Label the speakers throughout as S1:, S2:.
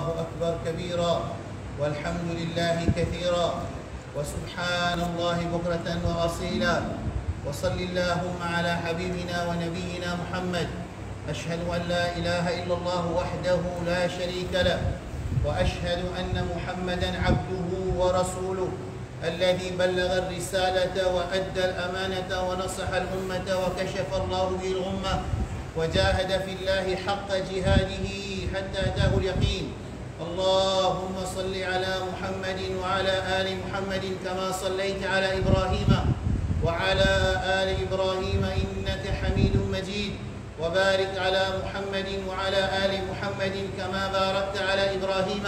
S1: الله أكبر كبيرا والحمد لله كثيرا وسبحان الله بكرة وأصيلا وصل اللهم على حبيبنا ونبينا محمد أشهد أن لا إله إلا الله وحده لا شريك له وأشهد أن محمدا عبده ورسوله الذي بلغ الرسالة وأدى الأمانة ونصح الأمة وكشف الله به الغمة وجاهد في الله حق جهاده حتى أتاه اليقين اللهم صل على محمد وعلى آل محمد كما صليت على إبراهيم وعلى آل إبراهيم إنك حميد مجيد وبارك على محمد وعلى آل محمد كما باركت على إبراهيم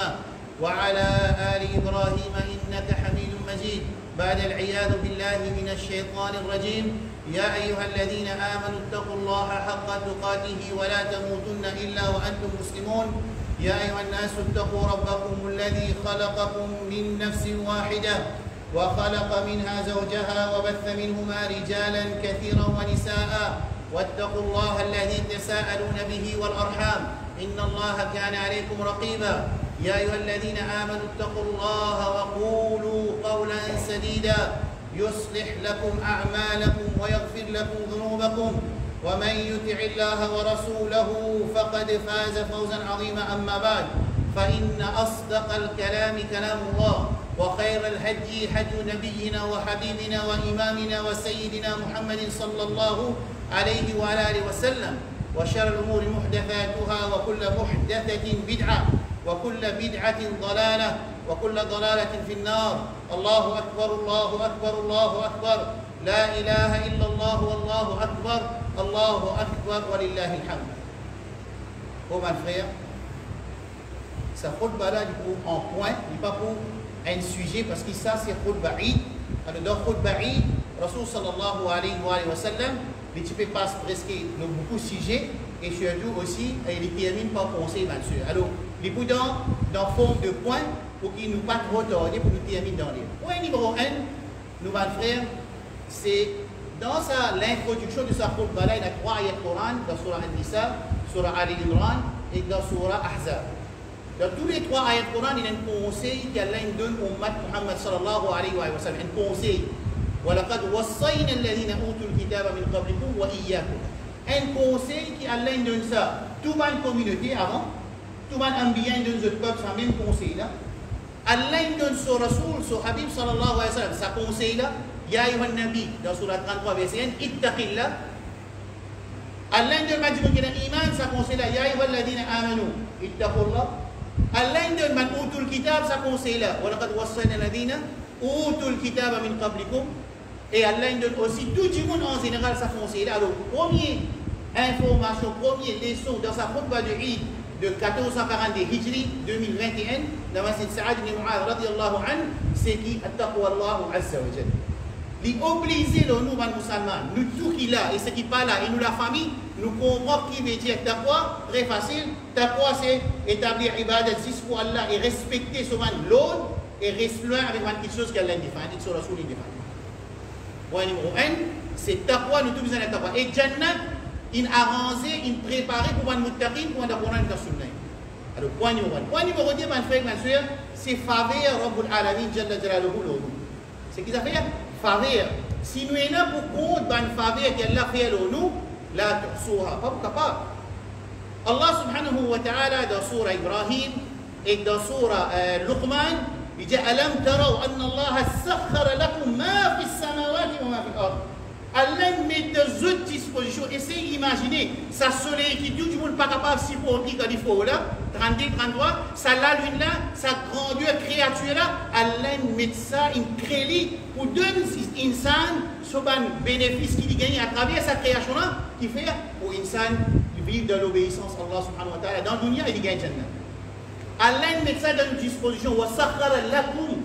S1: وعلى آل إبراهيم إنك حميد مجيد بعد العياذ بالله من الشيطان الرجيم يا أيها الذين آمنوا اتقوا الله حق تقاته ولا تموتن إلا وأنتم مسلمون يا أيها الناس اتقوا ربكم الذي خلقكم من نفس واحدة وخلق منها زوجها وبث منهما رجالا كثيرا ونساء واتقوا الله الذي تساءلون به والأرحام إن الله كان عليكم رقيبا يا أيها الذين آمنوا اتقوا الله وقولوا قولا سديدا يصلح لكم أعمالكم ويغفر لكم ذنوبكم ومن يطع الله ورسوله فقد فاز فوزا عظيما أما بعد فإن أصدق الكلام كلام الله وخير الهدي هدي نبينا وحبيبنا وإمامنا وسيدنا محمد صلى الله عليه وعلى آله وسلم وشر الأمور محدثاتها وكل محدثة بدعة وكل بدعة ضلالة وكل ضلالة في النار الله أكبر الله أكبر الله أكبر لا إله إلا الله والله أكبر الله أكبر ولله الحمد. Oh mon frère, sa khutbah là du coup en point, il n'est pas pour un sujet parce que ça c'est khutbah Eid. Alors dans khutbah Eid, Rasul sallallahu alayhi wa sallam, les types passent presque beaucoup de sujets et surtout aussi les termine par conseil bien sûr. Alors les boudins dans forme de points pour qu'ils nous pas trop tarder pour nous terminer dans les. Point numéro 1, nous mon frère, c'est dans l'introduction de sa khutbah là, il y a 3 ayats Coran dans Surah An-Nisa, Surah Ali Imran et dans Surah Ahzab. Dans tous les 3 ayats Coran, il y a un conseil qu'Allah donne au Ummah Muhammad sallallahu alayhi wa sallam, un conseil. وَلَقَدْ وَصَّيْنَا الَّذِينَ أُوتُوا الْكِتَابَ مِنْ قَبْلِكُمْ وَإِيَّاكُمْ. Un conseil qui Allah donne ça. Tout le communauté avant, tout le ambiant donne ce peuple, ce même conseil là. Allah donne son Rasoul, son Habib sallallahu alayhi wa sallam, sa conseil là. Ya ayyuhan nabi dans surah 33 verset 1, ittaqillah. Allah donne majmou qui a iman, sa conseil là. Ya ayyuhal ladina amanu ittaqullah. Allah donne man utul kitab, sa conseil là. وَلَقَدْ وَصَّيْنَا الَّذِينَ أُوتُوا الْكِتَابَ مِنْ قَبْلِكُمْ. Et Allah donne aussi tout le monde en général sa conseil là. Alors, première information, première leçon dans sa khutbah de Eid de 1442 Hijri 2021, dans Masjid Sa'ad ibn Mu'adh radiyallahu anhu, c'est qui attaqwa Allah azza wa jalla. Les obliger nous, les musulmans, nous tous qui là et ceux qui pas là et nous la famille, nous comprenons qui veut dire taqwa, très facile. Taqwa c'est établir ibadat juste pour Allah et respecter souvent l'autre et rester loin avec quelque chose qu'Allah défend, dit sur Rasoul défend. Point numéro 1, c'est taqwa, nous tous besoin de taqwa. Et Jannat, il arrangé, il préparé pour un muttaqin, pour un Qur'an dans Sunnah. Alors point numéro 1. Point numéro 2, mon frère, ma soeur, c'est faveur Rabbul Alamin Jalla Jalaluhu. C'est qu'ils a fait faveur. Si nous sommes pour compte dans faveur qu'Allah fait à nous, la tuhsuha, pas capable. Allah subhanahu wa ta'ala dans surah Ibrahim et dans surah Luqman, il dit alam taraw anna Allah sakhkhara lakum ma fi as-samawati wa ma fi al-ard. Allah met des autres dispositions. Essayez d'imaginer ça soleil qui tout le monde pas capable de supporter quand il faut là, 32, 33, ça la lune là, sa grandeur créature là, Allah met ça, il crée pour donner insan sur un bénéfice qu'il gagne à travers sa création là, qui fait pour insan vivre dans l'obéissance à Allah subhanahu wa ta'ala. Dans le dunya, il gagne Jannah. Allah met ça dans nos dispositions. Wa sakhkhara lakum.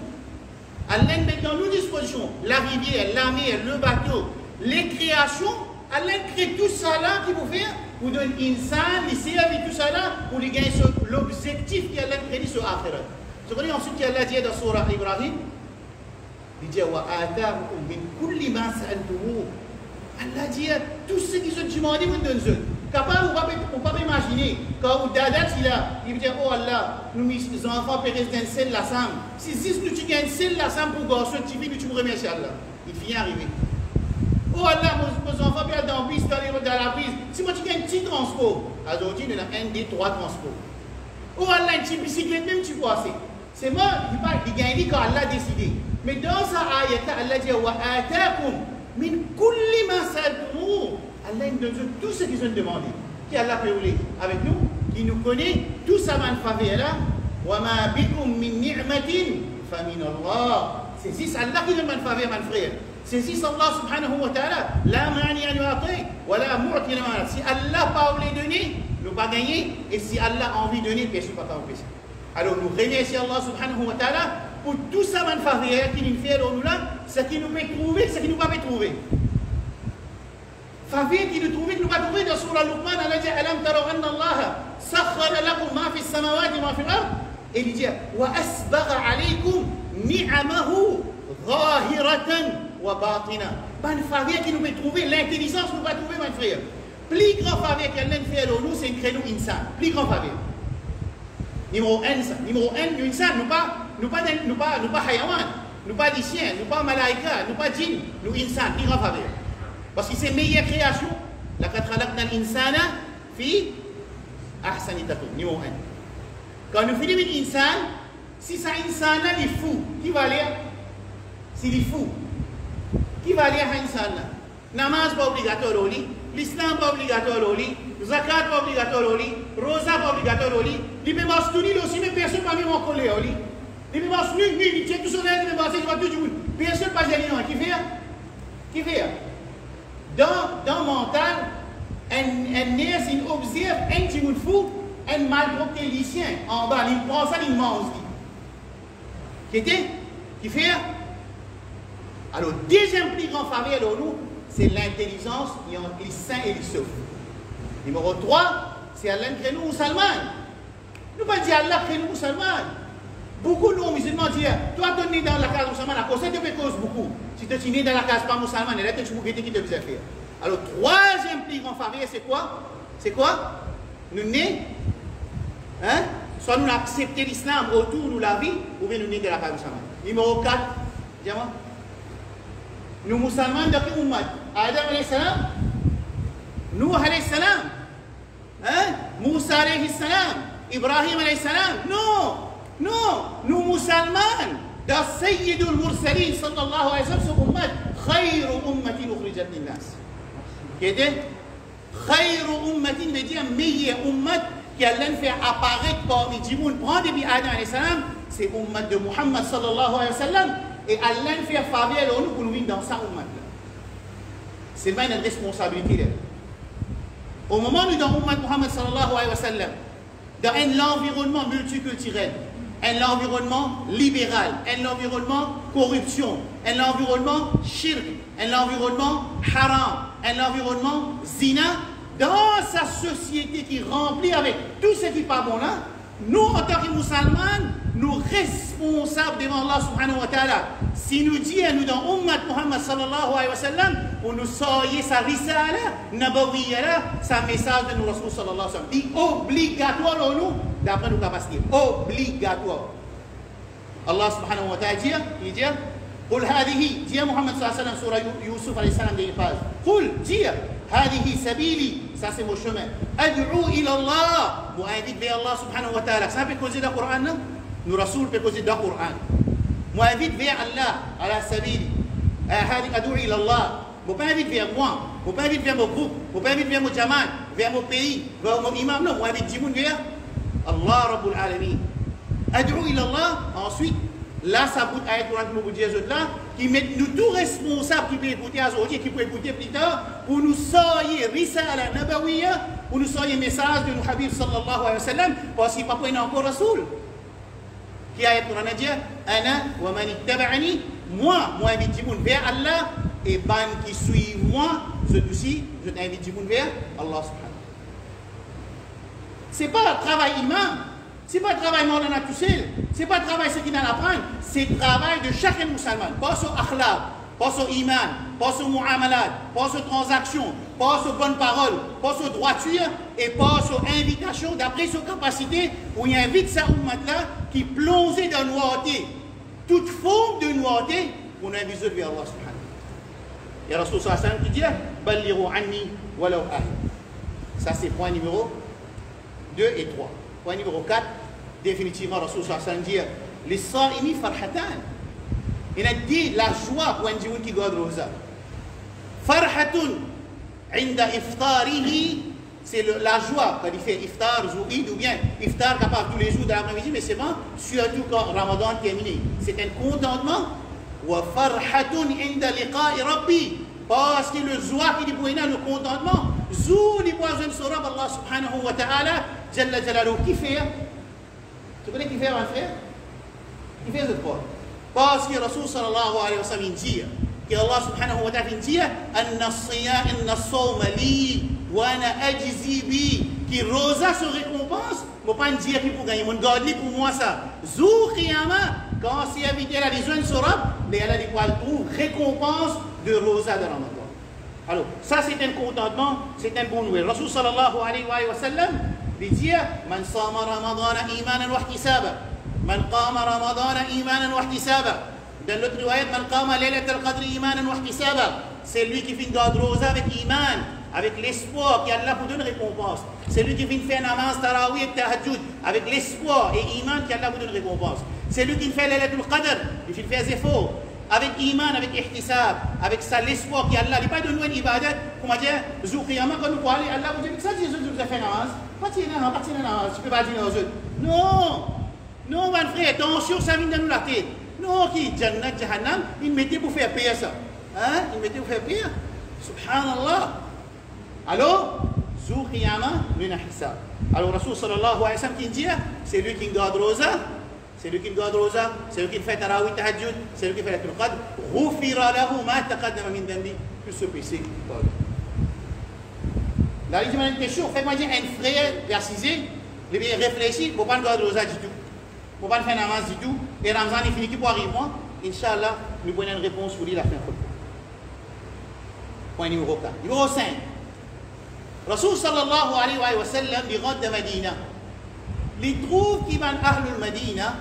S1: Allah met dans nos dispositions la rivière, la mer, le bateau, les créations. Allah crée tout ça là qui vous fait pour donner insan, les servir tout ça là pour lui gagner l'objectif qu'Allah crée sur l'akhirat. Vous voyez ensuite qu'Allah dit dans surah Ibrahim, il dit wa ataakum min kulli ma sa'altumuh. Allah dit tout ce qui se demande vous donne. Capable ou pas imaginer, quand Dada il dit, oh Allah, nous, mes enfants, péris d'un seul la somme. Si nous tu gagnes seul la somme pour garçon, tu vis, tu me remercies Allah. Il finit arriver. Oh Allah, mes enfants, perdent dans la bus, dans la brise. Si moi tu gagnes un petit transport, aujourd'hui, il y en a un des 3 transports. Oh Allah, une petite bicyclette, même tu vois assez. C'est moi, il gagne quand Allah a décidé. Mais dans sa ayat, Allah dit, wa atakum min kulli ma saltumu. Allah nous donne tout ce qu'ils ont demandé. Qui Allah peut rouler avec nous, qui nous connaît, tout ça va nous faire là. Wa ma bikum min ni'matin fa min Allah. C'est si Allah qui donne mon faveur, mon frère. C'est si Allah subhanahu wa ta'ala, la mani an yu'ati wa la mu'ti lima. Si Allah pas voulu donner, nous pas gagner. Et si Allah a envie de donner, bien sûr pas empêcher. Alors nous remercions Allah subhanahu wa ta'ala pour tout ça mon faveur qui nous fait nous là, ce qui nous peut trouver, ce qui nous pas peut trouver. Faveur qui nous trouve, nous pas trouver dans Surah Luqman, Allah dit alam taraw anna Allah sakhkhara lakum ma fi as-samawati wa ma fi al-ard. Et il dit wa asbagha alaykum ni'amahu zahiratan wa batina. Bonne faveur qui nous peut trouver, l'intelligence nous pas trouver mon frère. Plus grand faveur qu'elle fait à nous, c'est une créneau insan. Plus grand faveur. Numéro 1, nous insan, nous pas hayawan, nous pas des chiens, nous pas malaïka, nous pas djinn, nous insan, plus grand faveur. Parce que c'est meilleure création. La khalaqna al-insana fi ahsani taqwim. Numéro 1. Quand nous finissons l'insan, si ça insan là, il est fou, qui va aller? S'il est fou, qui va aller à l'insan là? Namaz pas obligatoire au lit, l'islam pas obligatoire au lit, zakat pas obligatoire au lit, rosa pas obligatoire au lit, les mémoires tout aussi, mais personne pas même en colère au lit. Les mémoires il tient tout son aide, les mémoires, il va tout du monde. Personne pas gêné, qui fait? Qui fait? Dans le mental, un nerf, il observe un petit monde fou, un malpropre lycéen en bas, il prend ça, il mange. Qui fait? Alors, deuxième plus grand faveur de nous, c'est l'intelligence entre les saints et les saufs. Numéro 3, c'est Allah qui crée nous musulmans. Nous ne pas dire Allah crée nous musulmans. Beaucoup de nous musulmans disent, toi tu es né dans la case musulmane, à cause de tes causes beaucoup. Si tu es né dans la case pas musulmane, là tu es qui te faisait faire. Alors, troisième plus grand faveur, c'est quoi? C'est quoi? Nous nés, hein? Soit nous acceptons l'islam autour de la vie, ou bien nous nés dans la case musulmane. Numéro 4, dis-moi. Nous musulmans de quel ummat? Adam alayhi salam, Nuh alayhi salam, hein? Moussa alayhi salam, Ibrahim alayhi salam. Non! Non, nous musulmans, dans Sayyidul Mursalin sallallahu alayhi wa sallam, ce ummat, khayru ummatin ukhrijat linnas. Qui était khayru ummatin veut dire meilleur ummat qui a fait apparaître parmi les gens. Prends depuis Adam alayhi salam, c'est ummat de Muhammad sallallahu alayhi wa sallam, et Allah fait faveur à nous pour nous vivre dans sa ummat. C'est vraiment une responsabilité. Au moment où nous dans ummat Muhammad sallallahu alayhi wa sallam, dans un environnement multiculturel, un environnement libéral, un environnement corruption, un environnement shirk, un environnement haram, un environnement zina, dans sa société qui est remplie avec tout ce qui n'est pas bon là, nous en tant que musulmans, nous responsables devant Allah subhanahu wa ta'ala. Si nous disons, nous dans Ummat Muhammad sallallahu alayhi wa sallam, pour nous sortir sa risala, nabawiyya, sa message de nous Rasul sallallahu alayhi wa sallam, dit obligatoire pour nous, d'après nos capacités, obligatoire. Allah subhanahu wa ta'ala dit, il dit, قل هذه دي محمد صلى الله عليه وسلم سورة يوسف عليه السلام دي قال قل دي هذه سبيلي ça c'est mon chemin أدعو إلى الله m'invite vers Allah subhanahu wa ta'ala ça peut causer dans le Coran nous Rasoul peut causer dans le Coran m'invite vers Allah على سبيلي هذه أدعو إلى الله m'invite vers moi m'invite vers mon groupe m'invite vers mon jaman vers mon pays vers mon imam non m'invite Djimoun vers Allah Rabbul Alamin أدعو إلى الله ensuite là, ça bout à être pour nous dire là, qui mettent nous tous responsables qui peuvent écouter aujourd'hui, qui peuvent écouter plus tard, pour nous sortir Risala Nabawiyya, pour nous sortir le message de nous Habib sallallahu alayhi wa sallam, parce qu'il n'y a pas encore Rasoul. Qui a été pour nous dire, Ana wa man ittaba'ani, moi invite du monde vers Allah, et ban qui suit moi, je aussi, je t'invite du monde vers Allah subhanahu. Ce n'est pas un travail imam. Ce n'est pas le travail Maulana tout seul, ce n'est pas le travail ce qui n'a à apprendre, c'est le travail de chaque musulman. Pas sur akhlaq, pense au iman, pense au mu'amalat, pense aux transactions, pense aux bonnes paroles, pense aux droitures et pense aux invitations d'après ses capacités où il invite sa ummat-là qui plongeait dans la noirté, toute forme de noirté, pour nous inviter vers Allah subhanahu. Et Rasul sallallahu alayhi wa sallam qui dit Balliru anni walau ahid. Ça c'est point numéro 2 et 3. Point numéro 4, définitivement Rasul sallallahu alayhi wa sallam dit les sa'imi farhatan. Il a dit la joie pour un djihad qui garde rosa. Farhatun inda iftarihi, c'est la joie quand il fait iftar, zouid ou bien iftar capable tous les jours de l'après-midi, mais c'est bon, surtout quand Ramadan est terminé. C'est un contentement. Wa farhatun inda liqa'i rabbi, parce que le joie qui dit pour le contentement, zou les poisons sur Allah subhanahu wa ta'ala, jalla jalaluhu, qui fait? Tu connais qui fait un frère? Qui fait ce quoi? Parce que Rasul sallallahu alayhi wa sallam dit que Allah subhanahu wa ta'ala dit anna as-sawma li wa ana ajzi bi, qui rosa se récompense, faut pas dire qu'il faut gagner mon garde pour moi ça. Zou qiyama, quand c'est invité à la vision sur Rab, mais elle a des poils pour récompense de rosa de Ramadan. Alors, ça c'est un contentement, c'est un bon nouvelle. Rasul sallallahu alayhi wa sallam dit man sama ramadana imanan wa ihtisaba. من قام رمضان إيمانا واحتسابا. Dans l'autre riwayat, من قام ليلة القدر إيمانا واحتسابا. C'est lui qui fait une garde rosa avec iman, avec l'espoir qu'Allah vous donne récompense. C'est lui qui fait un namaz tarawih et tahajjud avec l'espoir et iman qu'Allah vous donne récompense. C'est lui qui fait Laylatul Qadr, il fait des efforts avec iman, avec ihtisab, avec ça l'espoir qu'Allah n'est pas de nous une ibadat, comment dire, jour qiyamah quand nous parlons, Allah vous dit ça Jésus vous a fait namaz, pas tirer namaz, tu peux pas dire aux autres. Non. Non, mon frère, attention, ça vient de nous la tête. Non, qui Jannat, Jahannam, il mettait pour faire payer ça. Hein? Il mettait pour faire payer. Subhanallah. Alors, Zou Qiyamah, Luna Hisab. Alors, Rasul sallallahu alayhi wa sallam qui dit, c'est lui qui garde rosa, c'est lui qui garde rosa, c'est lui qui fait tarawih tahajjud, c'est lui qui fait la tulqad. Ghufira lahu ma taqaddama min dhanbi, plus ce péché. La religion est question, faites-moi dire un frère versisé, il réfléchit, il ne faut pas garder rosa du tout. Il ne faut pas faire namaz du tout. Et Ramzan est fini qui pour arriver. Inch'Allah, nous prenons une réponse pour lui la fin. Point numéro 4. Numéro 5. Rasul sallallahu alayhi wa sallam, il rentre de Medina. Il trouve qu'il va à Ahlul Medina.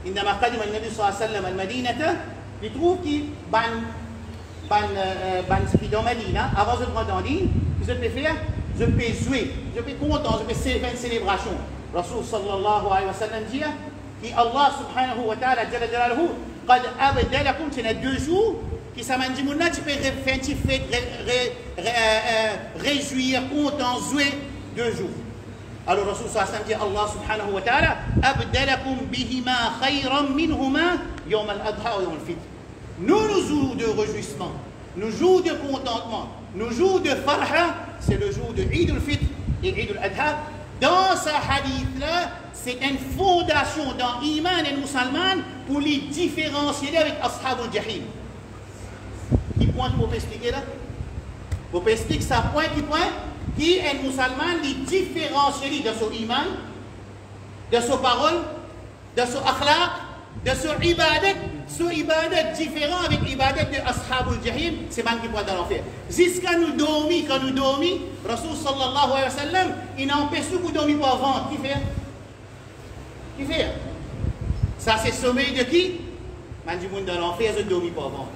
S1: عندما قدم النبي صلى الله عليه وسلم المدينة, il trouve qu'il va dans Medina. Avant de rentrer en ligne, je peux faire, je peux jouer, je peux content, je peux faire une célébration. Rasul sallallahu alayhi wa sallam dit que Allah subhanahu wa ta'ala jalla jalaluhu qad abdalakum, c'est les 2 jours qui s'amènent du monde là, tu peux faire un petit fête, réjouir, content, jouer 2 jours. Alors Rasul sallallahu alayhi wa sallam dit Allah subhanahu wa ta'ala abdalakum bihima khayran minhuma yawm al-adha wa yawm al-fitr. Nos jours de réjouissement, nos jours de contentement, nos jours de farha, c'est le jour de Eid al-Fitr et Eid al-Adha. Dans ce hadith-là, c'est une fondation dans Iman et musulman pour les différencier avec Ashab al-Jahim. Qui point pour expliquer là? Pour expliquer ça, point qui point, qui est musulman, les différencier de son Iman, de son parole, de son akhlaq, de son ibadat différent avec l'ibadat de Ashab al-Jahim, c'est man qui point dans l'enfer. Jusqu'à nous dormir, quand nous dormir, Rasul sallallahu alayhi wa sallam, il n'empêche nous de dormir pour avant. Qui fait? Qui fait? Ça c'est sommeil de qui? Man du monde dans l'enfer, je dormir pour avant.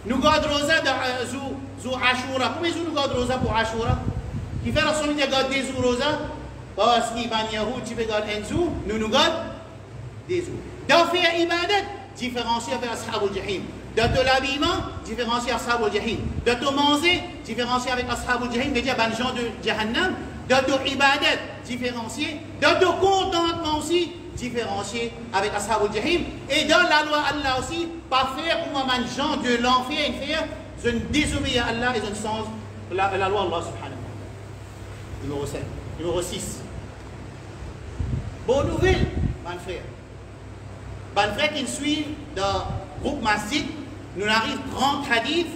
S1: Nous gardons rosa de Zou Ashura. Combien de jours nous gardons rosa pour Ashura? Qui fait la somme de garder des jours rosa? Parce qu'il va y avoir tu peux garder un jour, nous gardons des jours. Dans faire ibadat, différencier avec Ashab al-Jahim. Dans ton habillement, différencier Ashab al-Jahim. Dans ton manger, différencier avec Ashab al-Jahim, déjà ban gens de Jahannam. Dans ton ibadat, différencier. Dans ton contentement aussi, différencier avec Ashab al-Jahim. Et dans la loi Allah aussi, pas faire pour moi, gens de l'enfer, je ne désobéis à Allah et je ne change la loi Allah subhanahu. Numéro 5. Numéro 6. Bonne nouvelle, mon frère. Mon frère qui suit dans le groupe Masjid, nous arrivons 30 hadiths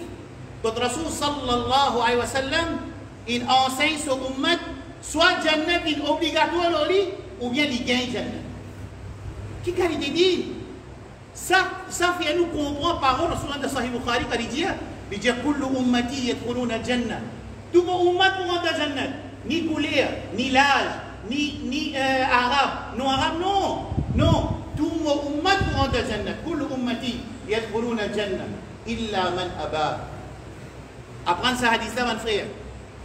S1: que Rasul sallallahu alayhi wa sallam, il enseigne sur l'ummat, soit Jannat est obligatoire ou bien il gagne Jannat. Qui qualité dit? Ça fait nous comprendre parole dans le Sahih Bukhari quand il dit kullu ummati yadkhuluna al-jannah. Tout mon ummat pour rentrer dans Jannah. Ni couleur, ni l'âge, ni arabe. Non arabe, non. Non. Tout mon ummat pour rentrer dans Jannah. Kullu ummati yadkhuluna al-jannah. Illa man aba. Apprendre ce hadith-là, mon frère.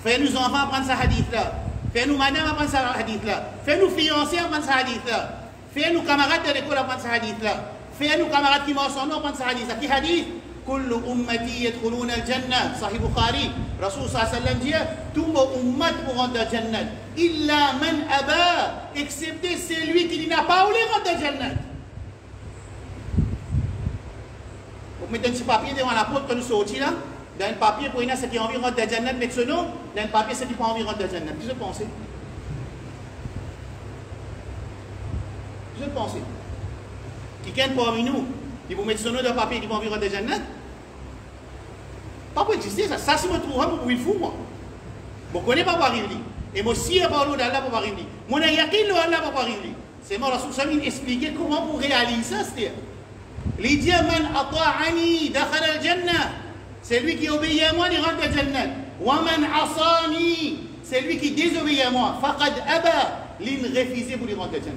S1: Fais-nous enfants apprendre ce hadith-là. Fais-nous madame apprendre ce hadith-là. Fais-nous fiancés apprendre ce hadith-là. Fais-nous camarades de l'école apprendre ce hadith-là. Fais-nous camarades qui m'ont son nom apprendre ce hadith-là. Qui hadith? كل أمتي يدخلون الجنة صحيح بخاري رسول صلى الله عليه وسلم dit tout mon ummat pour rentrer dans Jannah illa man aba excepté celui qui n'a pas voulu rentrer dans Jannah. Vous mettez un petit papier devant la porte quand nous sortis là, dans un papier pour ceux qui ont envie de rentrer dans Jannah, mettre ce nom, dans un papier ceux qui n'ont pas envie de rentrer dans Jannah. Qu'est-ce que vous pensez? Qu'est-ce que vous pensez? Quelqu'un parmi nous, il vous mettre ce nom dans le papier qui va envie de rentrer dans Jannah? Pas pour exister ça. Ça, si je me trouve, vous pouvez le fou, moi. Je ne connais pas pour arriver. Et moi, si je ne parle d'Allah pour arriver. Moi, je n'ai pas d'Allah pour arriver. C'est moi, Rasul Samin expliquer comment vous réaliser ça. C'est-à-dire, il dit, man ata'ani dakhal al-jannah. C'est lui qui obéit à moi, il rentre dans Jannah. Wa man asani. C'est lui qui désobéit à moi. Faqad aba. Il refuse pour lui rentrer dans Jannah.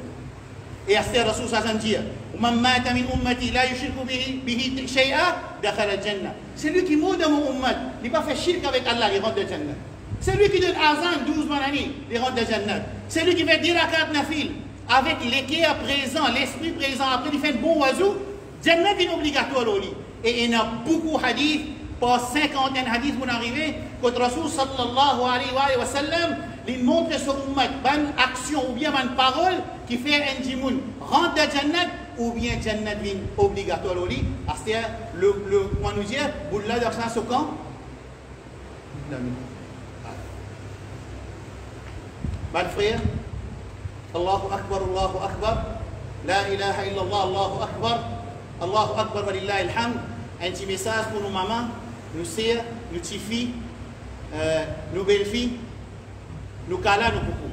S1: Et à ce moment, Rasul Samin dit, man mata min ummati la yushriku bihi shay'a dakhal al-jannah. C'est lui qui meurt dans mon ummat. Il n'a pas fait shirk avec Allah, il rentre dans Jannah. C'est lui qui donne azan 12 années, il rentre dans Jannah. C'est lui qui fait 10 rakat nafil avec l'équerre présent, l'esprit présent. Après, il fait un bon oiseau. Jannah est obligatoire au lit. Et il y a beaucoup de hadiths, pas 50 hadiths pour arriver, quand Rasul sallallahu alayhi wa sallam, il montre son ummat, une action ou bien une parole qui fait un djimoun rentre dans Jannah ou bien Jannah est obligatoire au lit. C'est-à-dire, on nous dit, vous l'avez dans ce camp. Mal frère, Allahu Akbar, La ilaha illallah, Allahu Akbar, wa lillahi alhamd. Un petit message pour nos mamans, nos sœurs, nos petites filles, nos belles filles, nos kalas, nos coucous.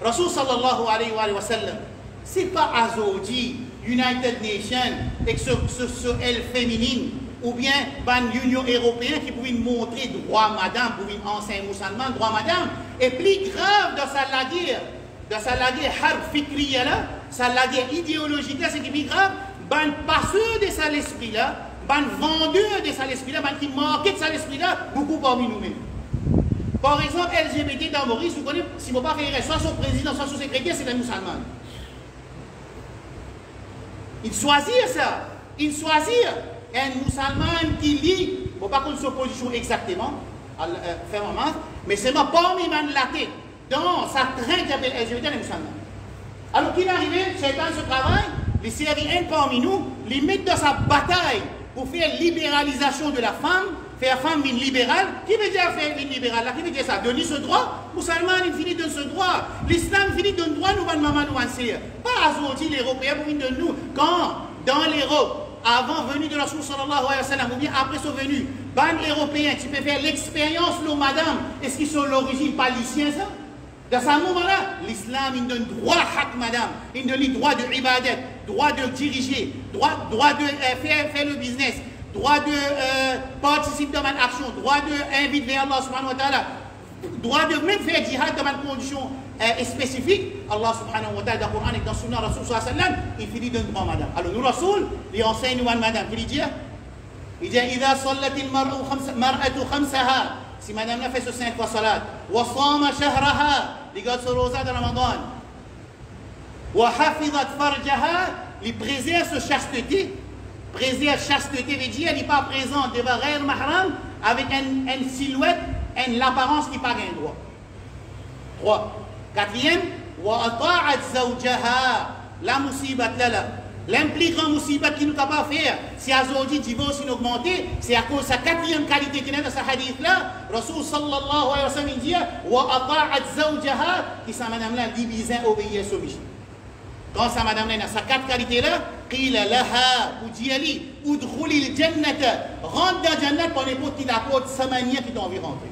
S1: Rasul sallallahu alayhi wa sallam, c'est pas aujourd'hui United Nations avec ce L féminine ou bien l'Union européenne qui pouvait montrer droit madame pour une ancienne musulmane, droit madame. Et plus grave dans sa guerre harb fikriya là, sa guerre idéologique là, c'est qui est plus grave, ban passeur de ça l'esprit là, ban vendeur de ça l'esprit là, ban qui marquait de ça l'esprit là, beaucoup parmi nous-mêmes. Par exemple, LGBT dans Maurice, vous connaissez, si mon père est soit son président, soit son secrétaire, c'est un musulman. Il choisit ça. Il choisit un musulman qui lit, bon, pas contre sa position exactement, fermement, mais c'est ma parmi la tête. Dans sa traîne qui appelle LGBT, un musulman. Alors qu'il est arrivé, Shaitan se travaille, il servit un parmi nous, il met dans sa bataille pour faire libéralisation de la femme, faire femme une libérale. Qui veut dire faire une libérale là? Qui veut dire ça? Donner ce droit? Musulman, il finit de ce droit. L'islam finit de droit, nous, maman, nous, pas aujourd'hui, les Européens, pour de nous. Quand, dans l'Europe, avant venue de la Rasul sallallahu alayhi wa sallam, ou bien après son venu, ban européen, tu peux faire l'expérience, l'eau, madame, est-ce qu'ils sont l'origine palestinienne, ça? Dans ce moment-là, l'islam, il donne droit à madame, il donne droit de ibadat, droit de diriger, droit de faire le business, droit de participer dans une action, droit d'inviter vers Allah subhanahu wa ta'ala, droit de même faire djihad dans une condition spécifique. Allah subhanahu wa ta'ala, dans le Coran et dans le Sunna, Rasul sallallahu alayhi wa sallam, il finit de droit madame. Alors nous, Rasul, il enseigne nous madame. Il dit, إذا صلت المرأة خمسها, si madame a fait ce 5 fois salat, وصام شهرها, il garde ce rosa de Ramadan, وحفظت فرجها, il préserve ce chasteté. Préserve chasteté veut dire, il n'est pas présent devant Ghayr Mahram avec une silhouette, l'apparence qui n'a pas un droit. 3. Quatrième, وأطاعت زوجها, la musibat là. L'impliquant musibat qui nous n'a pas faire, si aujourd'hui divorce est augmenté, c'est à cause de sa quatrième qualité qui est dans ce hadith là. Rasul sallallahu alayhi wa sallam dit, وأطاعت زوجها, qui sa madame là divisé, obéir, soumis. Quand sa madame là, sa 4 qualités là, قيل لها, ou dit Ali, udkhuli al-jannata, rentre dans Jannat pour n'importe qui la porte, sa manière qui t'a envie de rentrer.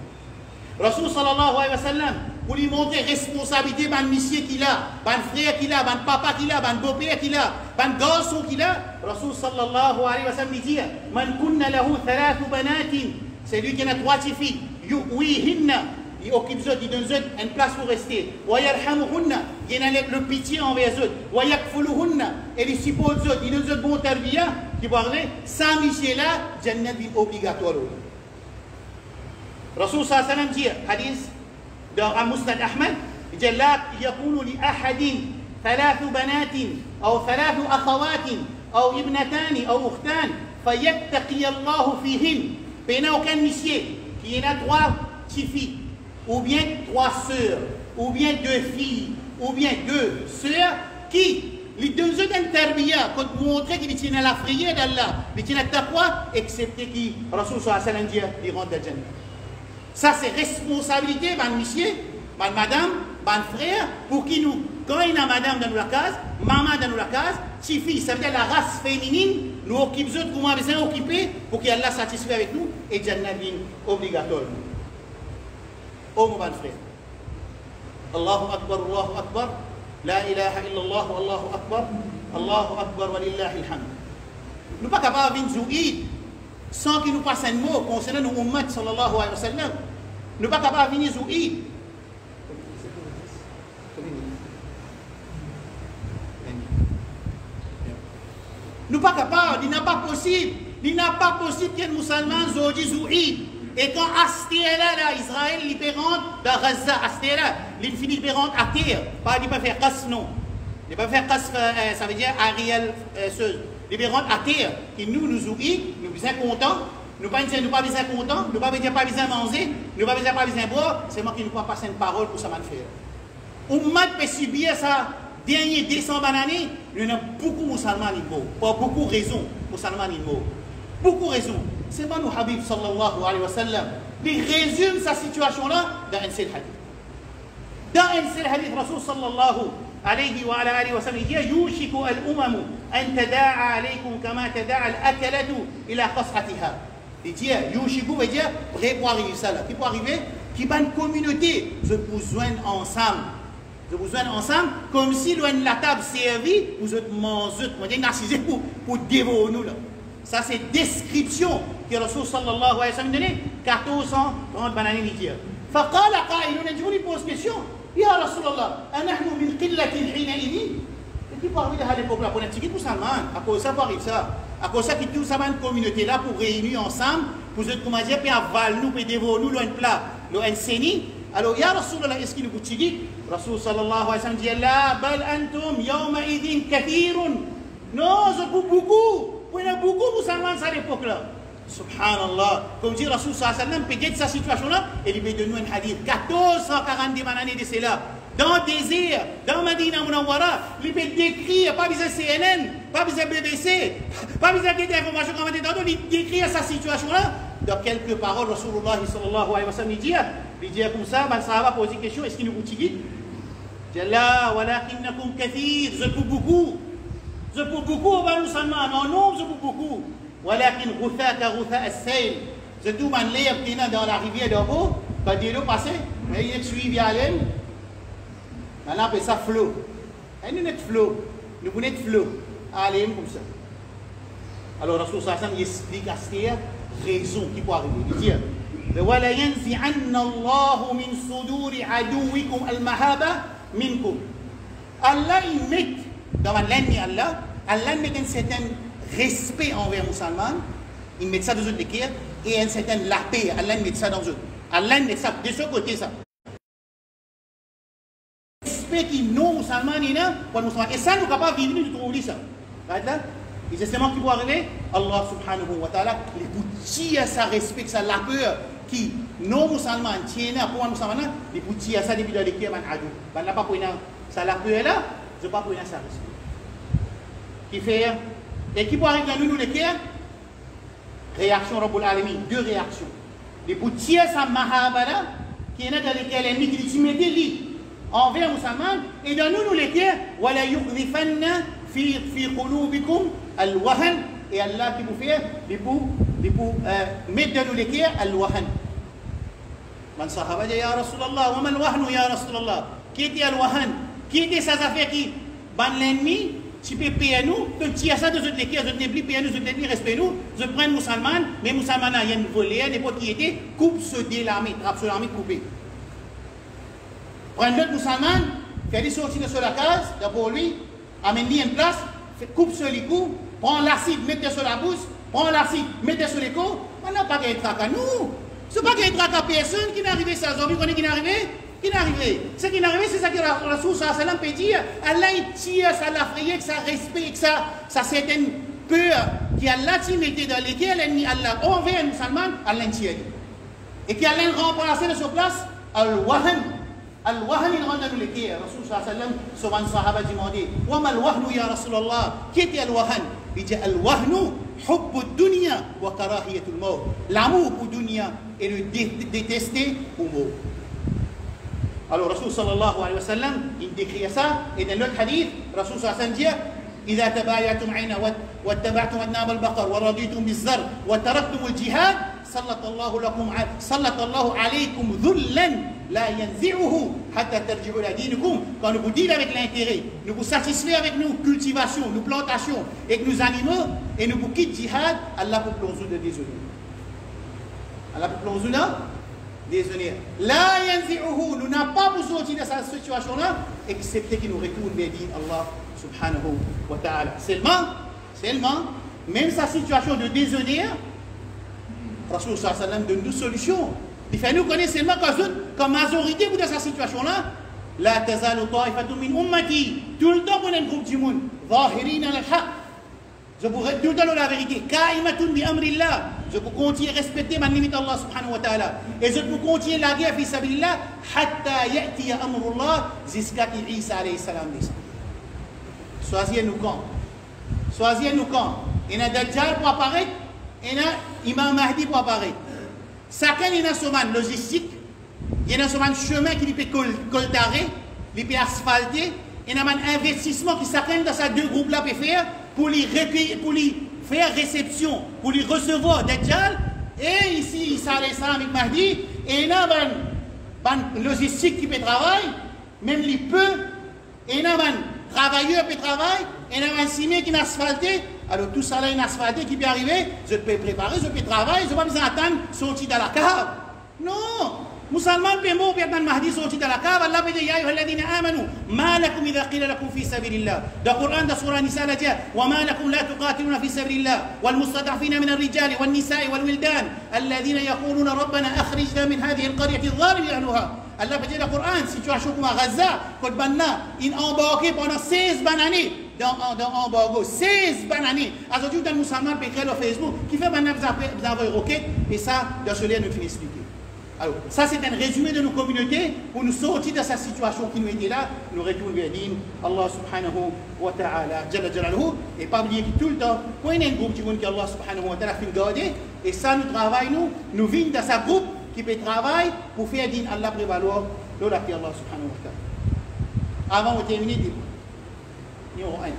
S1: Rasul sallallahu alayhi wa sallam, pour lui montrer responsabilité, ban monsieur qu'il a, ban frère qu'il a, ban papa qu'il a, ban beau-père qu'il a, ban garçon qu'il a. Rasul sallallahu alayhi wa sallam dit, man kunna lahu thalathu banatin, c'est lui qui a 3 filles, yu'wihinna, il occupe eux, il donne eux une place pour rester. Wa yarhamuhunna, il a le pitié envers eux. Wa yakfuluhunna, et il suppose eux, il donne eux bon tarbiya, qui va arriver, sans monsieur là, jannat est obligatoire. Rasul sallallahu alayhi wa sallam dit, hadith, dans Musnad Ahmad, il dit لا يكون لأحد 3 بنات أو 3 أخوات أو ابنتان أو أختان فيتقي الله فيهن. بينما aucun monsieur qui a 3 petites filles, ou bien 3 sœurs, ou bien 2 filles, ou bien 2 sœurs, qui les 2 autres interbiya, pour montrer qu'il tient la prière d'Allah, il tient la taqwa, excepté qui, Rasul sallallahu alayhi wa sallam dit, il rentre dans le Jannah. Ça, c'est responsabilité, monsieur, madame, frère, pour qui nous, quand il y a madame dans la case, maman dans la case, si fille, ça veut dire la race féminine, nous occupons autres, comment besoin occuper pour qu'Allah satisfait avec nous, et Jannah obligatoire. Oh mon frère. Allahu Akbar, la ilaha illallah, Allahu Akbar, wa lillahi alhamd. Nous ne sommes pas capables de venir sans qu'il nous passe un mot concernant nos ummat sallallahu alayhi wa sallam. Nous ne sommes pas capables de venir zouïd. Nous ne sommes pas capables, il n'est pas possible. Il n'est pas possible qu'un musulman zouïd zouïd. Et quand Astéla, Israël, il peut rentrer dans Gaza, Astéla, il finit de rentrer à terre. Pas il ne peut faire casse, non. Il ne peut pas faire casse, ça veut dire Ariel, il peut rentrer à terre. Et nous zouïd, nous sommes contents. Nous ne pas besoin contents, nous pas besoin manger, nous pas besoin boire, c'est moi qui ne crois pas une parole pour ça m'en faire. Ummat peut subir ça dernier 200 années, il y a beaucoup de musulmans niveau, pas beaucoup de raisons musulmans niveau. Beaucoup de raisons. C'est pas nous Habib sallallahu alayhi wa sallam qui résume sa situation là dans un seul hadith. Dans un seul hadith, Rasul sallallahu alayhi wa sallam dit yushiku al-umamu an tada'a alaykum kama tada'a al-akalatu ila qas'atiha. Il dit, Yushiku veut dire, prêt pour arriver ça là. Qui peut arriver? Qui va une communauté, je vous joindre ensemble. Je vous joindre ensemble, comme si la table servie, vous êtes mangés, vous êtes narcisés pour dévorer nous là. Ça c'est description que Rasul sallallahu alayhi wa sallam donné, 1430 bananes l'hier. فقال قائل, je lui pose question, Ya Rasulallah, anahnu min qillatin hina idin. Et qui peut arriver à l'époque là, pour un petit peu musulman, à cause de ça, pour arriver ça. À cause de ça, qui tout ça, une communauté là pour réunir ensemble, pour se comment dire, puis avaler nous, puis dévorer nous, loin de plat, loin de séni. Alors, Ya Rasulallah, est-ce qu'il nous dit, Rasul sallallahu alayhi wa sallam dit, La bal antum yawma idin kathirun. Non, c'est pour beaucoup. Pour y a beaucoup de musulmans à l'époque là. Subhanallah. Comme dit Rasul sallallahu alayhi wa sallam, peut-être sa situation là, et il veut donner un hadith. 1440 années de cela. Dans le désert, dans Madina Munawwara, il peut décrire, pas besoin de CNN, pas besoin de BBC, pas besoin d'informations comme on dit, il décrit sa situation-là. Dans quelques paroles, Rasulullah sallallahu alayhi wa sallam, il dit comme ça, ben, ça va poser une question, est-ce qu'il nous dit? Il dit là, walakinnakum kathir, je peux beaucoup. Je peux beaucoup, ben, musulmans, en nombre, je peux beaucoup. Walakin ghutha ka ghutha as-sayl. Je dis, man, l'air qui est dans la rivière d'Abo, ben, dis-le passer, mais il est suivi à l'aile. Maintenant, on appelle ça flot. Et nous sommes flot. Nous voulons être flot. Allez, comme ça. Alors, Rasul sallallahu alayhi wa sallam explique à cette raison qui peut arriver. Il dit وَلَا يَنْزِعَنَّ اللَّهُ مِنْ صُدُورِ عَدُوِّكُمْ الْمَهَابَةَ مِنْكُمْ. Allah, il met, dans l'année Allah, Allah met un certain respect envers les musulmans. Il met ça dans une équerre et un certain la paix. Allah met ça dans eux. Allah met ça de ce côté, ça. Qui non musulmans pour musulmans et ça nous pas vivre du tout oublier ça là et c'est seulement qui va arriver Allah subhanahu wa ta'ala les petits à ça respecte ça la peur qui non musulmans tiennent pour musulmans les petits à ça depuis dans l'équipe man adou ben là pas pour ça la peur là je pas pour ça respect qui fait et qui va arriver dans nous l'équipe réaction Rabbul Alamin 2 réactions les petits à ça mahabala qui est dans lesquels l'ennemi qui dit mettez lui envers les musulmans et dans nous les dire wala yughrifanna fi qulubikum al-wahan et Allah qui vous fait pour mettre dans nous les cœurs al-wahan Man sahaba dit Ya Rasulallah, wa mal wahnu Ya Rasulallah. Qui était al-wahan? Qui était ces affaires qui, ban l'ennemi, tu peux payer nous, donc tu as ça de autres l'équipe, autres n'éblis, payer nous, autres n'éblis, respect nous, je prends musulman, mais musulman a une volée, n'importe qui était, coupe ce dé l'armée, trappe sur l'armée, coupé. Prends l'autre musulman, fait des sorties de sur la case, d'abord lui, amène-lui une place, coupe sur les coups, prends l'acide, mettez sur la bouche, prends l'acide, mettez sur les coups, on n'a pas qu'à être à nous. Ce n'est pas qu'à être à personne qui n'est arrivé, ça, vous connaissez qui n'est arrivé? Qui n'est arrivé? Ce qui n'est arrivé, c'est ça que Rasoul sallam peut dire. Allah tire ça l'affrayé, que ça respect, que ça certaine peur qui Allah t'y mettait dans lesquelles Allah envers un musulman, Allah tire. Et qui Allah remplacé de sa place, al-wahan. Al-wahan, il rend dans lesquelles Rasoul sallam, souvent les sahaba demandé, wa mal wahnu ya Rasulallah. Qui était al-wahan? Il dit al-wahnu, hubbu dunya wa karahiyatul maut. L'amour pour dunya et le détester au mot. Alors, Rasul sallallahu alayhi wa sallam, il décrit ça, et dans l'autre hadith, Rasul sallallahu alayhi wa sallam dit إذا تبايعتم عينا واتبعتم أذناب البقر ورضيتم بالزر وتركتم الجهاد سلط الله عليكم ذلا لا ينزعه حتى ترجعوا إلى دينكم. Quand nous vous dites avec l'intérêt, nous vous satisfaisons avec nos cultivations, nos plantations, et nos animaux, et nous vous quittons jihad, Allah peut plonger de déshonneur. Allah peut plonger là. Désolé. La yanzi'uhu, nous n'avons pas besoin de cette situation-là, excepté qu'il nous retourne vers Allah subhanahu wa ta'ala. Seulement, même sa situation de déshonneur, Rasul sallallahu alayhi wa sallam donne deux solutions. Il fait nous connaître seulement comme majorité pour dans cette situation-là, la tazalu ta'ifatu min ummati, tout le temps qu'on a un groupe du monde, zahirina al-haq. Je pourrais tout le temps la vérité. Ka'imatun bi amrillah. Je peux continuer à respecter ma limite Allah subhanahu wa ta'ala. Et je peux continuer la guerre fi sabilillah hatta ya'ti amrullah jusqu'à qu'il Isa alayhi salam descende. Choisissez-nous quand. Choisissez-nous quand. Il y a Dajjal pour apparaître, il y a Imam Mahdi pour apparaître. Chacun il y a son logistique, il y a son chemin qui peut coltarer, il peut asphalter, il y a un investissement qui chacun dans ces deux groupes-là peut faire pour les recueillir, pour les faire réception, pour les recevoir Dajjal, et ici, Isa alayhi salam avec Mahdi, et il y a une logistique qui peut travailler, même les peu, et il y a un travailleur qui peut travailler, et il y a un ciment qui est asphalté, alors tout ça là est asphalté qui peut arriver, je peux préparer, je peux travailler, je ne vais pas besoin d'attendre sortir dans la cave. Non! Musulman peut mourir pendant Mahdi sorti de la cave. Allah peut dire Ya ayyuhalladhina amanu ma lakum idha qila lakum fi sabilillah. Dans le Coran, dans la Surah Nisa, il dit wa ma lakum la tuqatiluna fi sabilillah wal mustad'afina min ar-rijali wan nisa'i wal wildan alladhina yaquluna rabbana akhrijna min hadhihi al-qaryati adh-dhalimi ahluha. Allah peut dire dans le Coran, situation comme à Gaza, quand Banna, ils ont embarqué pendant 16 années dans embargo, 16 années. Aujourd'hui, dans le musulman peut écrire sur Facebook qui fait Banna vous avez roquette, et ça, dans ce lien, nous finissons expliquer. Alors, ça c'est un résumé de nos communautés pour nous sortir de cette situation qui nous était là, nous retournons vers Allah subhanahu wa ta'ala, Jalla Jalaluhu, et pas oublier que tout le temps, quand il y a un groupe qui Allah subhanahu wa ta'ala fait garder, et ça nous travaillons, nous venons dans ce groupe qui peut travailler pour faire din Allah prévaloir, l'autre qui Allah subhanahu wa ta'ala. Avant de terminer, nous avons un.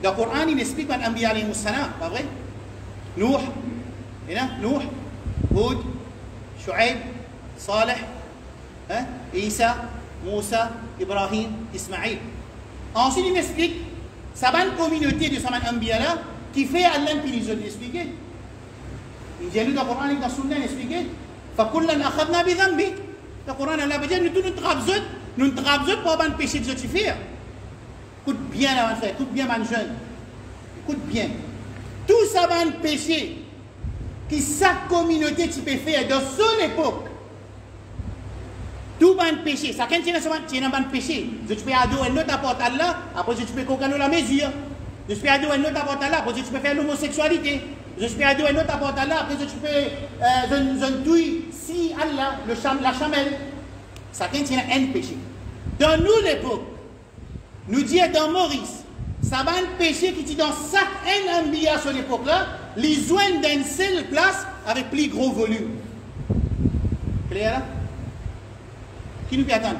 S1: Dans le Coran, il explique qu'un Anbiya alayhi salam, pas vrai? Nuh. هنا نوح هود شعيب صالح عيسى موسى إبراهيم إسماعيل. Ensuite il m'explique ça va une communauté de Saman Ambiya là qui fait Allah qui nous a expliqué. Il dit nous dans le Coran et dans la Sunna il explique فكلنا أخذنا بذنبه. Dans le Coran Allah veut dire nous travaillons pour un péché que tu fais. Écoute bien là frère, écoute bien mon jeune. Écoute bien. Tout ça va un péché que chaque communauté tu peux faire dans son époque. Tout un péché. Chacun tient un péché. Je peux adorer un autre apporte Allah, après je peux cocaler la mesure. Je peux adorer un autre apporte Allah, après je peux faire l'homosexualité. Je peux adorer un autre apporte Allah, après je peux je touille si Allah, la chamelle. Chacun tient un péché. Dans nous l'époque, nous disons dans Maurice, ça va un péché qui dit dans chaque Anbiya sur l'époque là, les joindre d'une seule place avec plus gros volume. Clair là? Qui nous peut attendre?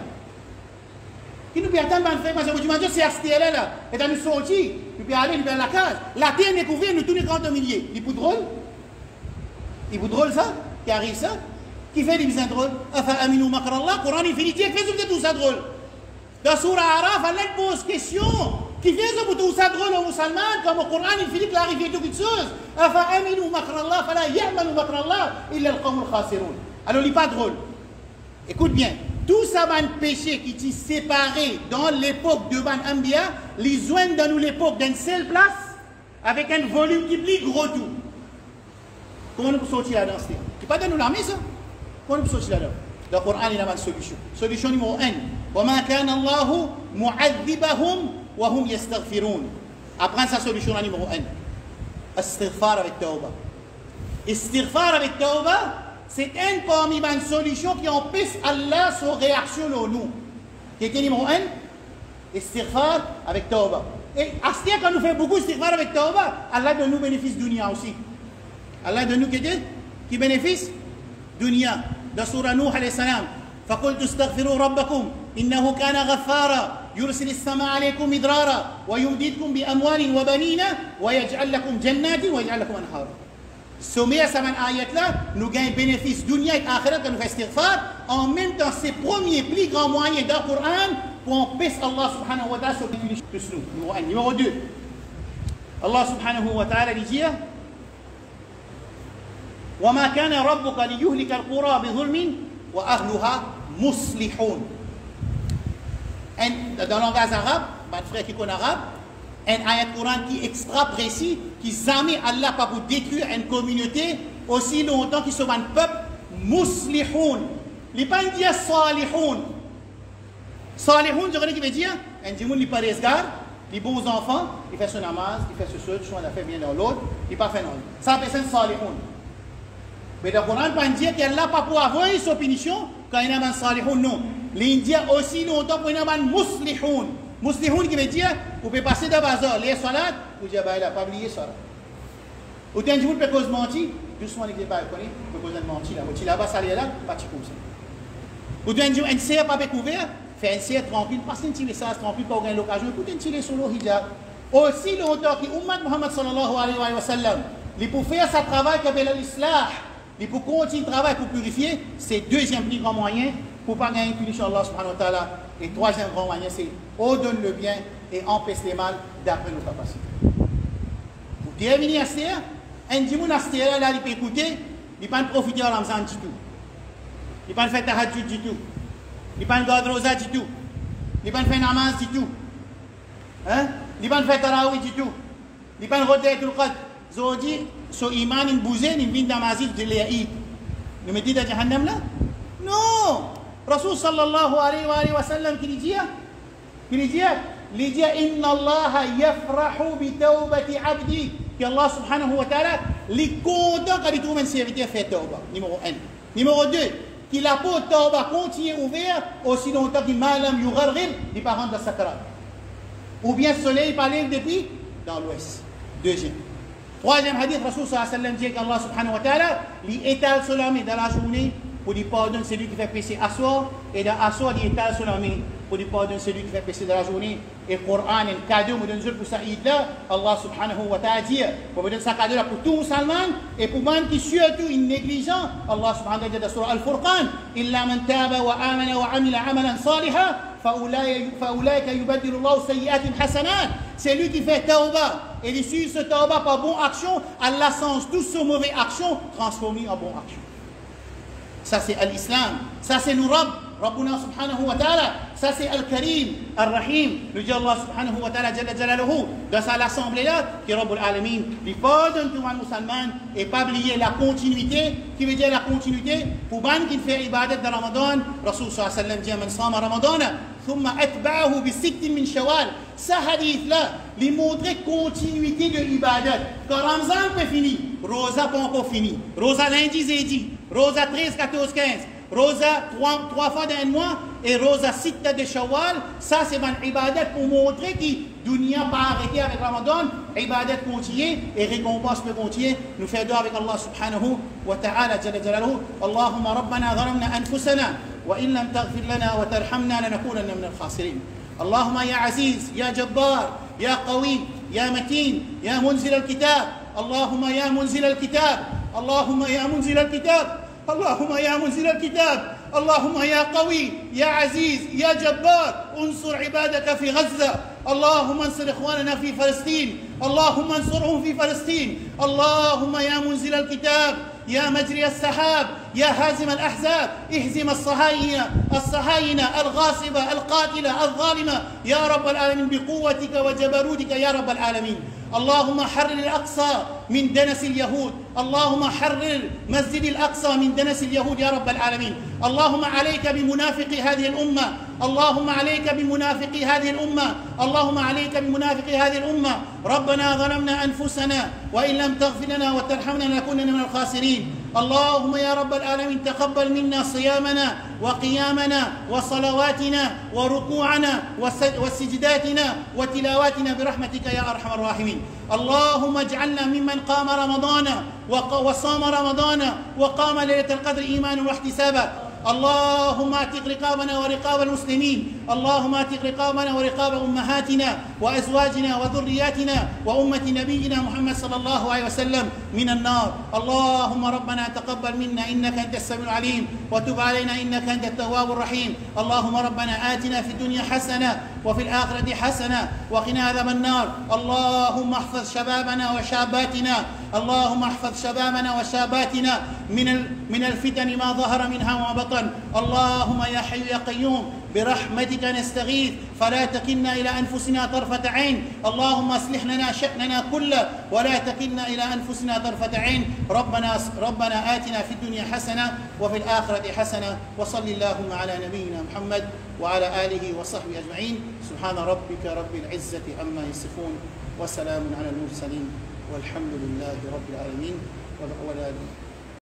S1: Qui nous peut attendre parce que aujourd'hui, c'est STL là. Et dans nous sortir, nous peut aller vers la case. La terre est couverte, nous tournons 40 milliers. Il est pour drôle? Il vous drôle ça? Qui arrive ça? Qui fait des bizarres drôles? Afa aminu makrallah, Coran il finit, qui fait tout ça drôle? Dans Surah Araf, Allah pose question. Qui fait tout ça drôle aux musulmans, comme au Coran il finit clarifier toute chose. Afa aminu makrallah, fala ya'manu makrallah, illa al-qawm al-khasirun. Alors il n'est pas drôle. Écoute bien, tout ça va péché qui t'y séparé dans l'époque de Ban Ambia, les joignent dans l'époque d'une seule place, avec un volume qui plie gros tout. Comment nous pouvons sortir là-dedans? Tu pas de nous l'armée ça? Comment nous pouvons sortir là-dedans? Le Coran il a une solution. Solution numéro 1. وَمَا كَانَ اللَّهُ مُعَذِّبَهُمْ وَهُمْ يَسْتَغْفِرُونَ. Apprends sa solution numéro 1. Istighfar avec Tawba. Istighfar avec Tawba, c'est une parmi les solutions qui empêche Allah sa réaction au nous. Quelqu'un numéro 1? Istighfar avec Tawba. Et à ce quand nous faisons beaucoup istighfar avec Tawba, Allah donne nous bénéfice dunya aussi. Allah donne nous qui bénéfice dunya. Dans Surah Nuh alayhi salam, فَقُلْتُ اسْتَغْفِرُوا رَبَّكُمْ إِنَّهُ كَانَ غَفَّارًا يُرْسِلِ السَّمَاءَ عَلَيْكُمْ مِدْرَارًا وَيُمْدِدْكُمْ بِأَمْوَالٍ وَبَنِينَ وَيَجْعَلْ لَكُمْ جَنَّاتٍ وَيَجْعَلْ لَكُمْ أَنْهَارًا. Sommet à cette ayat-là, nous gagnons bénéfice dunya et akhirat quand nous faisons istighfar. En même temps, c'est le premier plus grand moyen dans le Coran pour empêcher Allah subhanahu wa ta'ala sur les tous nous. Numéro 1. Numéro 2. Allah subhanahu wa ta'ala dit وَمَا كَانَ رَبُّكَ لِيُهْلِكَ الْقُرَى بِظُلْمٍ وَأَهْلُهَا مُصْلِحُونَ. Dans le langage arabe, mon frère qui connaît arabe, un ayat Coran qui est extra précis, qui jamais Allah pas pour détruire une communauté aussi longtemps qu'il soit un peuple muslihoun. Il n'est pas dit salihoun. Salihoun, je connais qui veut dire un djimoun qui pas resgar, les bons enfants, il fait son namaz, il fait ce chose, il a fait bien dans l'autre, il pas fait non. Ça c'est salihoun. Mais le Coran ne peut pas dire qu'Allah pas pour avoir une punition quand il y a un salihoun, non. L'Indien aussi longtemps pour un muslihoun. Muslihoun qui veut dire, vous pouvez passer dans le bazar, les salades, vous dites, bah, il n'a pas oublié ça. Ou tu as dit, vous pouvez mentir, doucement, les pas reconnaître, vous pouvez mentir là, vous là-bas, ça là, pas de comme ça. Ou tu as dit, un serre pas découvert, fait un serre tranquille, passe un tiré ça tranquille, pas avoir l'occasion, écoutez un tiré sur le hijab. Aussi longtemps que Ummat Muhammad sallallahu alayhi wa sallam, il pour faire sa travail qu'appelle l'islah, il pour continuer le travail pour purifier, c'est deuxième plus grand moyen pour ne pas gagner une punition Allah subhanahu wa ta'ala. Et troisième grand moyen, c'est ordonne le bien et empêche les mal d'après nos capacités. Vous devez venir à ce terre, un djimoun à ce terre là, il peut écouter, il ne peut pas profiter de Ramzan du tout. Il ne peut pas faire tahajjud du tout. Il ne peut pas garder rosa du tout. Il ne peut pas faire namaz du tout. Hein? Il ne peut pas faire tarawih du tout. Il ne peut pas roder tout le qad. Zodi, so iman in bouzen, il vient d'amazil de l'Aïd. Nous me dites à Jahannam là? Non! Rasul sallallahu alayhi wa sallam qui dit inna Allah yafrahu bi tawbati abdi, que Allah subhanahu wa ta'ala li content quand il trouve un serviteur fait tawba. Numéro 1. Numéro 2, qu'il a pour tawba continue ouvert aussi longtemps qu'il malam yugharghir les parents de sakrat. Ou bien le soleil parle depuis dans l'ouest. Deuxième. Troisième hadith, Rasul sallallahu alayhi wa sallam dit qu'Allah subhanahu wa ta'ala li étale sur la main dans la journée pour lui pardonner celui qui fait pécher à soir, et dans à soir, il étale sur la main pour lui pardonner celui qui fait pécher dans la journée. Et le Coran, un cadeau, me donne pour ça, Allah subhanahu wa ta'ala dit, pour me donner ça cadeau là pour tout musulman, et pour man qui surtout est négligent, Allah subhanahu wa ta'ala dit dans Surah Al-Furqan, Illa man taba wa amana wa amila amalan saliha, فَأُولَٰئِكَ يُبَدِّلُ اللَّهُ سَيِّئَاتِهِمْ حَسَنَاتٍ. C'est lui qui fait tawba, et il suit ce tawba par bonne action, Allah change toutes ces mauvaises actions, transformées en bonne action. Ça c'est l'islam, ça c'est le Rabb, Rabbuna subhanahu wa ta'ala, ça c'est Al-Karim, Al-Rahim, le Dieu Allah subhanahu wa ta'ala, Jalla Jalaluhu, dans cette assemblée-là, qui est Rabbul Alamin, il pardonne tout le musulman, et pas oublier la continuité, qui veut dire la continuité, pour man qui fait ibadat dans Ramadan, Rasul sallallahu alayhi wa sallam dit, man sama Ramadan, ثم أتبعه بست من شوال. Ce hadith-là, il montre continuité de l'ibadat. Quand Ramzan est fini, Rosa pas encore fini. Rosa lundi, jeudi. Rosa 13, 14, 15. Rosa 3 fois d'un mois. Et Rosa 6 de Shawwal. Ça, c'est un ibadat pour montrer que Dunya pas arrêté avec Ramadan. Ibadat continue et récompense peut continuer. Nous faisons doigt avec Allah subhanahu wa ta'ala. Jalla jalaluhu. Allahumma rabbana dharamna anfusana. وإن لم تغفر لنا وترحمنا لنكونن من الخاسرين. اللهم يا عزيز يا جبار يا قوي يا متين يا منزل الكتاب. اللهم يا منزل الكتاب اللهم يا منزل الكتاب، اللهم يا منزل الكتاب، اللهم يا قوي يا عزيز يا جبار انصر عبادك في غزة. اللهم انصر إخواننا في فلسطين، اللهم انصرهم في فلسطين. اللهم يا منزل الكتاب، يا مجري السحاب، يا هازم الأحزاب، اهزم الصهاينة الغاصبة القاتلة الظالمة يا رب العالمين بقوتك وجبروتك يا رب العالمين. اللهم حرر الأقصى من دنس اليهود، اللهم حرر مسجد الأقصى من دنس اليهود يا رب العالمين. اللهم عليك بمنافقي هذه الأمة، اللهم عليك بمنافقي هذه الأمة، اللهم عليك بمنافقي هذه الأمة. ربنا ظلمنا أنفسنا وإن لم تغفر لنا وترحمنا لنكونن من الخاسرين. اللهم يا رب العالمين تقبل منا صيامنا وقيامنا وصلواتنا وركوعنا وسجداتنا وتلاواتنا برحمتك يا أرحم الراحمين. اللهم اجعلنا ممن قام رمضان وصام رمضان وقام ليلة القدر إيمانا واحتسابا. اللهم اعتق رقابنا ورقاب المسلمين، اللهم اعتق رقابنا ورقاب أمهاتنا وأزواجنا وذرياتنا وأمة نبينا محمد صلى الله عليه وسلم من النار. اللهم ربنا تقبل منا إنك أنت السميع العليم وتب علينا إنك أنت التواب الرحيم. اللهم ربنا آتنا في الدنيا حسنة وفي الآخرة حسنة وقنا عذاب النار. اللهم احفظ شبابنا وشاباتنا، اللهم احفظ شبابنا وشاباتنا من الفتن ما ظهر منها وما بطن. اللهم يا حي يا قيوم برحمتك نستغيث فلا تكلنا إلى أنفسنا طرفة عين. اللهم اصلح لنا شأننا كله ولا تكلنا إلى أنفسنا طرفة عين. ربنا آتنا في الدنيا حسنة وفي الآخرة حسنة. وصل اللهم على نبينا محمد وعلى آله وصحبه أجمعين. سبحان ربك رب العزة عما يصفون وسلام على المرسلين والحمد لله رب العالمين.